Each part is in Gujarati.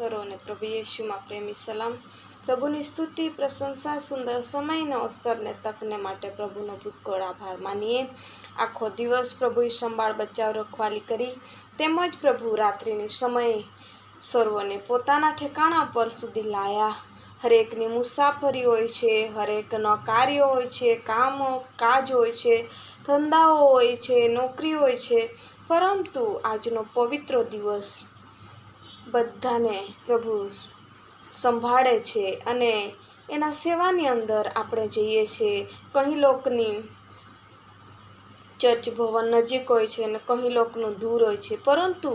સર્વને પ્રભુ યેશુમાં પ્રેમી સલામ। પ્રભુની સ્તુતિ, પ્રશંસા, સુંદર સમયનો અવસરને તકને માટે પ્રભુનો પુષ્કળ આભાર માનીએ। આખો દિવસ પ્રભુએ સંભાળ બચાવ રખવાલી કરી, તેમજ પ્રભુ રાત્રિની સમયે સર્વને પોતાના ઠેકાણા પર સુધી લાયા। હરેકની મુસાફરી હોય છે, હરેકનો કાર્ય હોય છે, કામો કાજ હોય છે, ધંધાઓ હોય છે, નોકરી હોય છે, પરંતુ આજનો પવિત્ર દિવસ બધાને પ્રભુ સંભાળે છે અને એના સેવાની અંદર આપણે જઈએ છીએ। કંઈ લોકની ચર્ચ ભવન નજીક હોય છે અને કંઈ લોકનું દૂર હોય છે, પરંતુ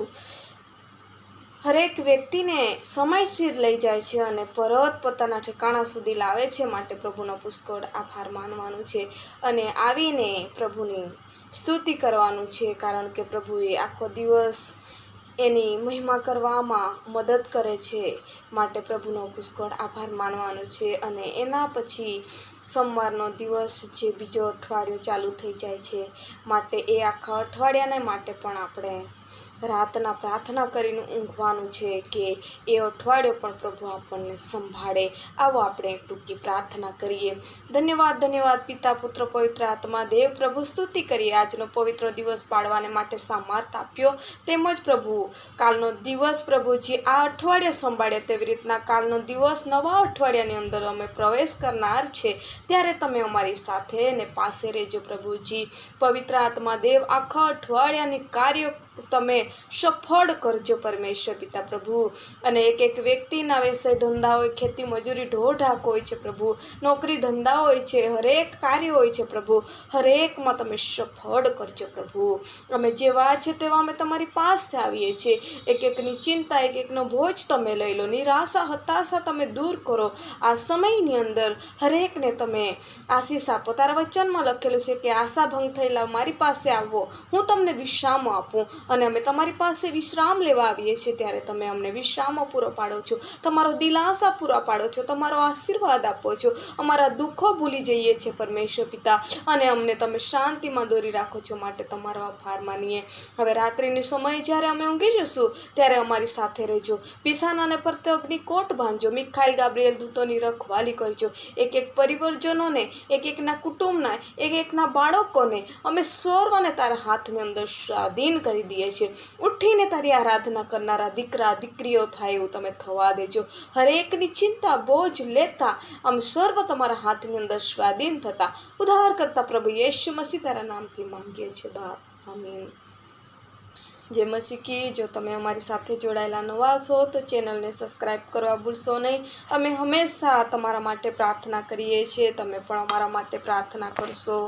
હરેક વ્યક્તિને સમયસર લઈ જાય છે અને પરત પોતાના ઠેકાણા સુધી લાવે છે, માટે પ્રભુનો પુષ્કળ આભાર માનવાનું છે અને આવીને પ્રભુની સ્તુતિ કરવાનું છે, કારણ કે પ્રભુએ આખો દિવસ એની મહિમા કરવામાં મદદ કરે છે, માટે પ્રભુનો પુષ્કળ આભાર માનવાનો છે। અને એના પછી સોમવારનો દિવસ જે બીજો અઠવાડિયું ચાલુ થઈ જાય છે, માટે એ આખા અઠવાડિયાને માટે પણ આપણે રાતના પ્રાર્થના કરીને ઊંઘવાનું છે કે એ અઠવાડિયો પણ પ્રભુ આપણને સંભાળે। આવો આપણે એક ટૂંકી પ્રાર્થના કરીએ। ધન્યવાદ ધન્યવાદ પિતા, પુત્ર, પવિત્ર આત્મા, દેવ પ્રભુ, સ્તુતિ કરીએ આજનો પવિત્ર દિવસ પાડવાને માટે સામર્થ આપ્યો, તેમજ પ્રભુ કાલનો દિવસ પ્રભુજી આ અઠવાડિયે સંભાળે તેવી રીતના કાલનો દિવસ નવા અઠવાડિયાની અંદર અમે પ્રવેશ કરનાર છે, ત્યારે તમે અમારી સાથે ને પાસે રહેજો પ્રભુજી। પવિત્ર આત્મા દેવ, આખા અઠવાડિયાની કાર્ય તમે સફળ કરજો પરમેશ્વર પિતા પ્રભુ। અને એક એક વ્યક્તિના વ્યવસાય ધંધા હોય, ખેતી મજૂરી ઢોરઢાક હોય છે પ્રભુ, નોકરી ધંધા હોય છે, હરેક કાર્ય હોય છે પ્રભુ, હરેકમાં તમે સફળ કરજો પ્રભુ। અમે જેવા છે તેવા અમે તમારી પાસે આવીએ છીએ। એક એકની ચિંતા, એક એકનો બોજ તમે લઈ લો, નિરાશા હતાશા તમે દૂર કરો। આ સમયની અંદર હરેકને તમે આશીષ આપો। તારા વચનમાં લખેલું છે કે આશા ભંગ થયેલા મારી પાસે આવો, હું તમને વિશ્રામ આપું, અને અમે તમારી પાસે વિશ્રામ લેવા આવીએ છીએ, ત્યારે તમે અમને વિશ્રામ પૂરો પાડો છો, તમારો દિલાસા પૂરા પાડો છો, તમારો આશીર્વાદ આપો છો, અમારા દુઃખો ભૂલી જઈએ છીએ પરમેશ્વર પિતા, અને અમને તમે શાંતિમાં દોરી રાખો છો, માટે તમારો આભાર માનીએ। હવે રાત્રિની સમયે જ્યારે અમે ઊંઘી જશું ત્યારે અમારી સાથે રહેજો, પિસાનાને પરતે અગ્નિકોટ બાંધજો, મિખાઈલ ગાબ્રિએલ દૂતોની રખવાલી કરજો। એક એક પરિવારજનોને, એક એકના કુટુંબના, એક એકના બાળકોને અમે સર્વને તારા હાથની અંદર સ્વાધીન કરી દઈએ છીએ। ઉઠીને તારી આરાધના કરનારા દીકરા દીકરીઓ થાય એવું તમે થવા દેજો। હરેકની ચિંતા બોજ લેતા અમે સર્વ તમારા હાથની અંદર સ્વાધીન થતા ઉદ્ધાર કરતા પ્રભુ યેશુ મસીહ તારા નામથી માંગીએ છીએ બાપ, આમીન। જય મસીહ કી। જો તમે અમારી સાથે જોડાયેલા નવા છો તો ચેનલને સબસ્ક્રાઈબ કરવા ભૂલશો નહીં। અમે હંમેશા તમારા માટે પ્રાર્થના કરીએ છીએ, તમે પણ અમારા માટે પ્રાર્થના કરશો।